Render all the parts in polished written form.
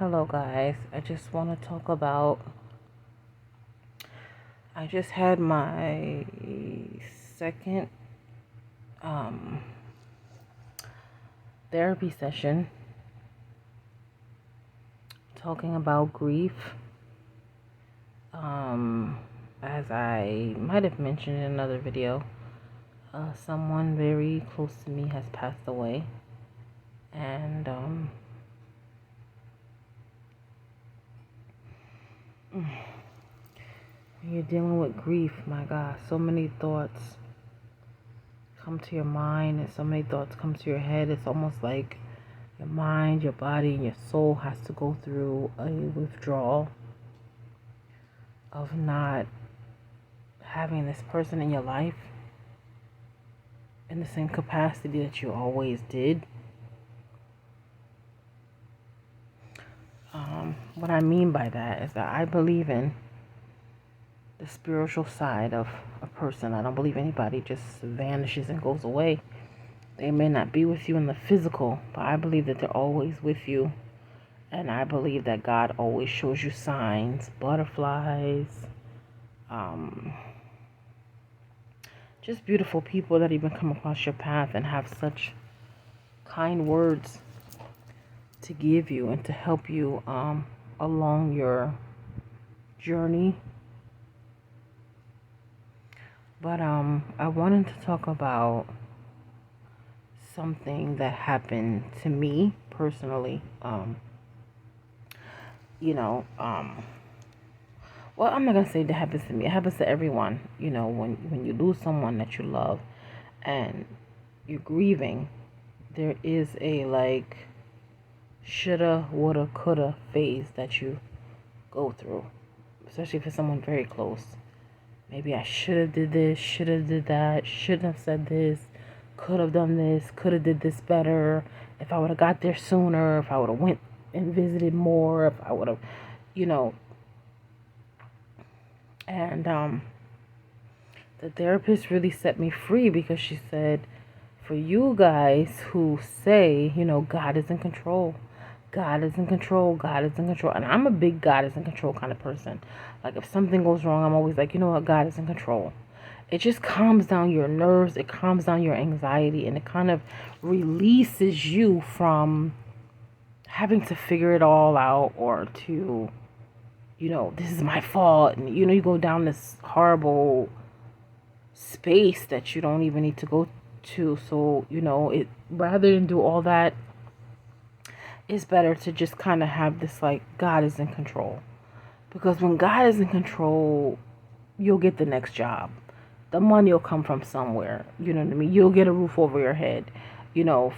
Hello, guys. I just want to talk about. I just had my second um, therapy session talking about grief. Um, as I might have mentioned in another video, someone very close to me has passed away. And when you're dealing with grief, my God, so many thoughts come to your mind and so many thoughts come to your head. It's almost like your mind, your body, and your soul has to go through a withdrawal of not having this person in your life in the same capacity that you always did. What I mean by that is that I believe in the spiritual side of a person. I don't believe anybody just vanishes and goes away. They may not be with you in the physical, but I believe that they're always with you. And I believe that God always shows you signs, butterflies, just beautiful people that even come across your path and have such kind words to give you and to help you along your journey. But I wanted to talk about something that happened to me personally. Well, I'm not gonna say that happens to me. It happens to everyone. When you lose someone that you love, and you're grieving, there is a like shoulda, woulda, coulda phase that you go through, especially if it's someone very close. Maybe I should have did this, should have did that, shouldn't have said this, could have done this, could have did this better. If I would have got there sooner, if I would have went and visited more, if I would have, you know. And the therapist really set me free because she said, for you guys who say, God is in control, God is in control, God is in control. And I'm a big God is in control kind of person. Like if something goes wrong, I'm always like, you know what, God is in control. It just calms down your nerves, it calms down your anxiety, and it kind of releases you from having to figure it all out or to, this is my fault. And, you go down this horrible space that you don't even need to go to. So, it rather than do all that, it's better to just kind of have this like God is in control. Because when God is in control, you'll get the next job. The money will come from somewhere. You know what I mean? You'll get a roof over your head.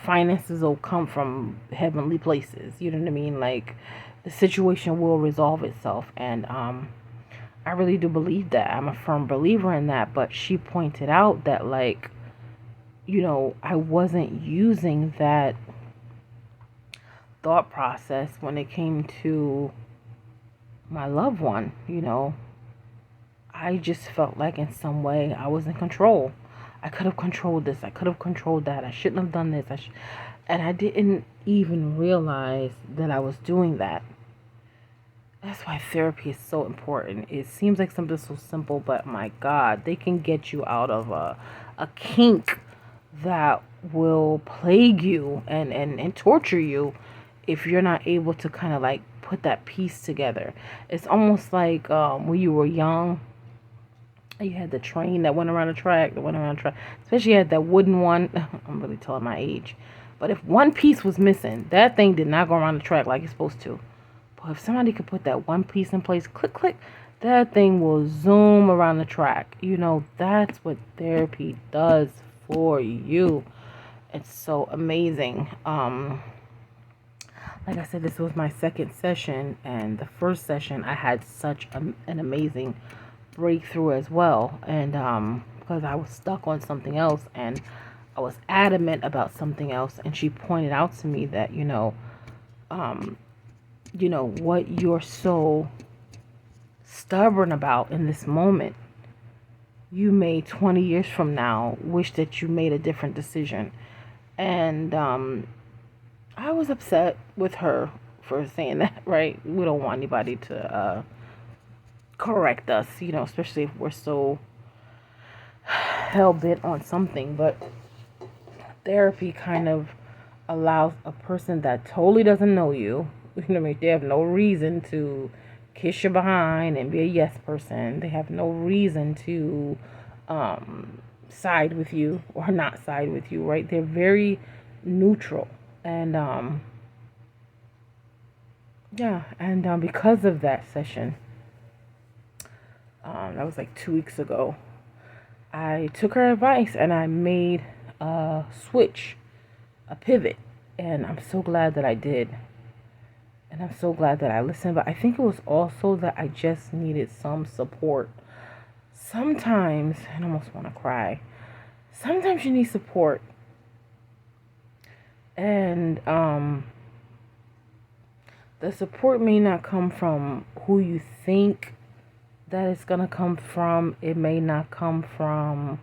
Finances will come from heavenly places. You know what I mean? Like the situation will resolve itself. And I really do believe that. I'm a firm believer in that. But she pointed out that like, I wasn't using that thought process when it came to my loved one. I just felt like in some way I was in control. I could have controlled this, I could have controlled that, I shouldn't have done this, and I didn't even realize that I was doing that. That's why therapy is so important. It seems like something so simple, but my God, they can get you out of a kink that will plague you and torture you if you're not able to kind of like put that piece together. It's almost like when you were young, you had the train that went around the track, especially you had that wooden one. I'm really telling my age. But if one piece was missing, that thing did not go around the track like it's supposed to. But if somebody could put that one piece in place, click, click, that thing will zoom around the track. That's what therapy does for you. It's so amazing. Like I said, this was my second session, and the first session I had such an amazing breakthrough as well. And because I was stuck on something else and I was adamant about something else, and she pointed out to me that what you're so stubborn about in this moment, you may 20 years from now wish that you made a different decision. And I was upset with her for saying that, right? We don't want anybody to correct us, especially if we're so hell bent on something. But therapy kind of allows a person that totally doesn't know you, they have no reason to kiss your behind and be a yes person. They have no reason to side with you or not side with you, right? They're very neutral. And because of that session, that was like 2 weeks ago, I took her advice and I made a switch, a pivot. And I'm so glad that I did. And I'm so glad that I listened. But I think it was also that I just needed some support. Sometimes, and I almost want to cry, sometimes you need support. And the support may not come from who you think that it's going to come from. It may not come from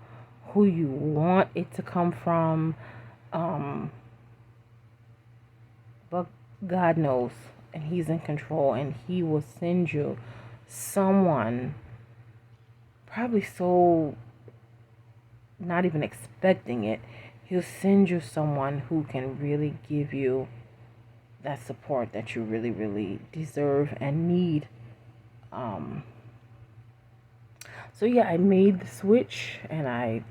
who you want it to come from. But God knows, and He's in control, and He will send you someone, probably so not even expecting it. He'll send you someone who can really give you that support that you really, really deserve and need. So yeah, I made the switch, and I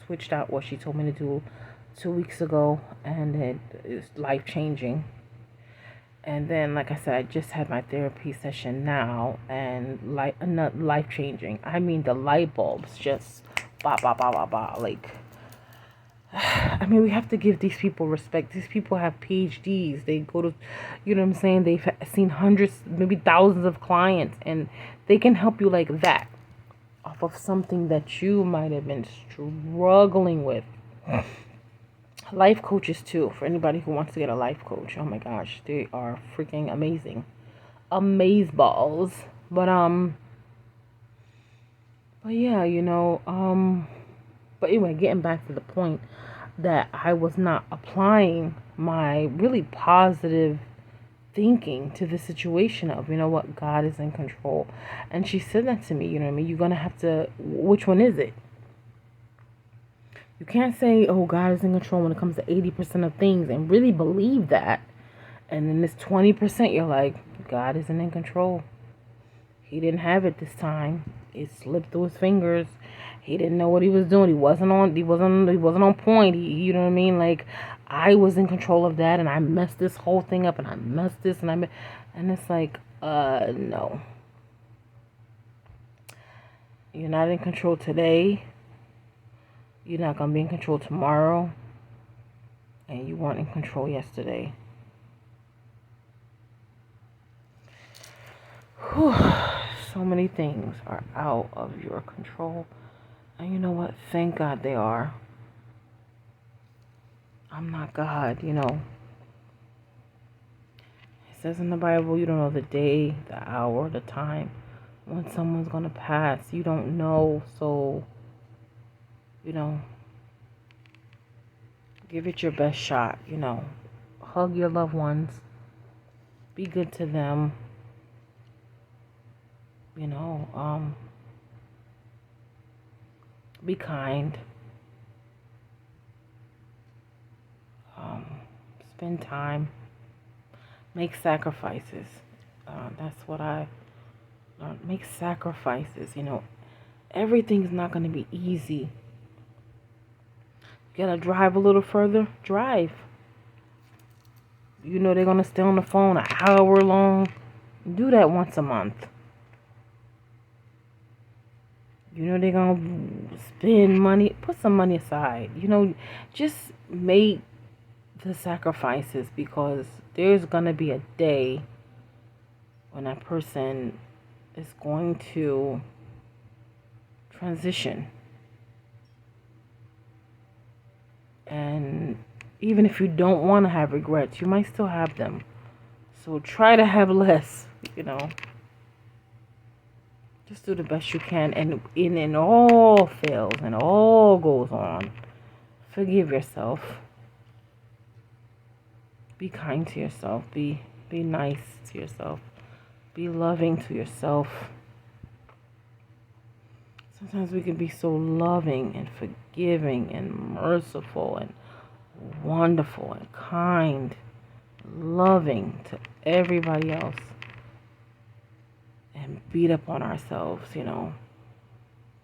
switched out what she told me to do 2 weeks ago, and it is life changing. And then, like I said, I just had my therapy session now, and not life changing. I mean, the light bulbs just bah bah bah bah bah. Like, I mean, we have to give these people respect. These people have PhDs. They go to, you know what I'm saying? They've seen hundreds, maybe thousands of clients, and they can help you like that off of something that you might have been struggling with. Life coaches too, for anybody who wants to get a life coach. Oh my gosh, they are freaking amazing. Amazeballs. But yeah, but anyway, getting back to the point that I was not applying my really positive thinking to the situation of, what, God is in control. And she said that to me, you're going to have to, which one is it? You can't say, oh, God is in control when it comes to 80% of things and really believe that. And then this 20%, you're like, God isn't in control. He didn't have it this time. It slipped through his fingers. He didn't know what he was doing. He wasn't on point. You know what I mean? Like, I was in control of that, and I messed this whole thing up, and I messed this, and it's like, no. You're not in control today. You're not going to be in control tomorrow. And you weren't in control yesterday. Whew. So many things are out of your control. And you know what? Thank God they are. I'm not God, It says in the Bible, you don't know the day, the hour, the time when someone's going to pass. You don't know. So, give it your best shot, Hug your loved ones. Be good to them. Be kind. Spend time. Make sacrifices. That's what I learned. Make sacrifices. Everything's not going to be easy. You gotta drive a little further. Drive. They're going to stay on the phone an hour long. Do that once a month. They're going to spend money. Put some money aside. Just make the sacrifices, because there's going to be a day when that person is going to transition. And even if you don't want to have regrets, you might still have them. So try to have less, Just do the best you can. And in all fails and all goes on, forgive yourself. Be kind to yourself. Be Be nice to yourself. Be loving to yourself. Sometimes we can be so loving and forgiving and merciful and wonderful and kind, loving to everybody else, and beat up on ourselves, you know.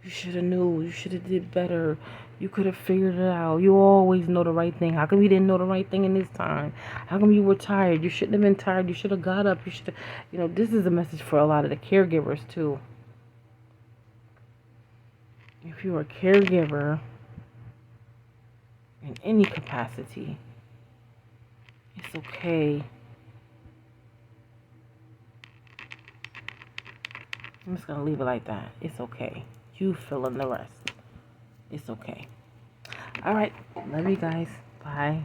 You should have knew. You should have did better. You could have figured it out. You always know the right thing. How come you didn't know the right thing in this time? How come you were tired? You shouldn't have been tired. You should have got up. You should have, you know, this is a message for a lot of the caregivers too. If you're a caregiver in any capacity, it's okay. I'm just going to leave it like that. It's okay. You fill in the rest. It's okay. All right. Love you guys. Bye.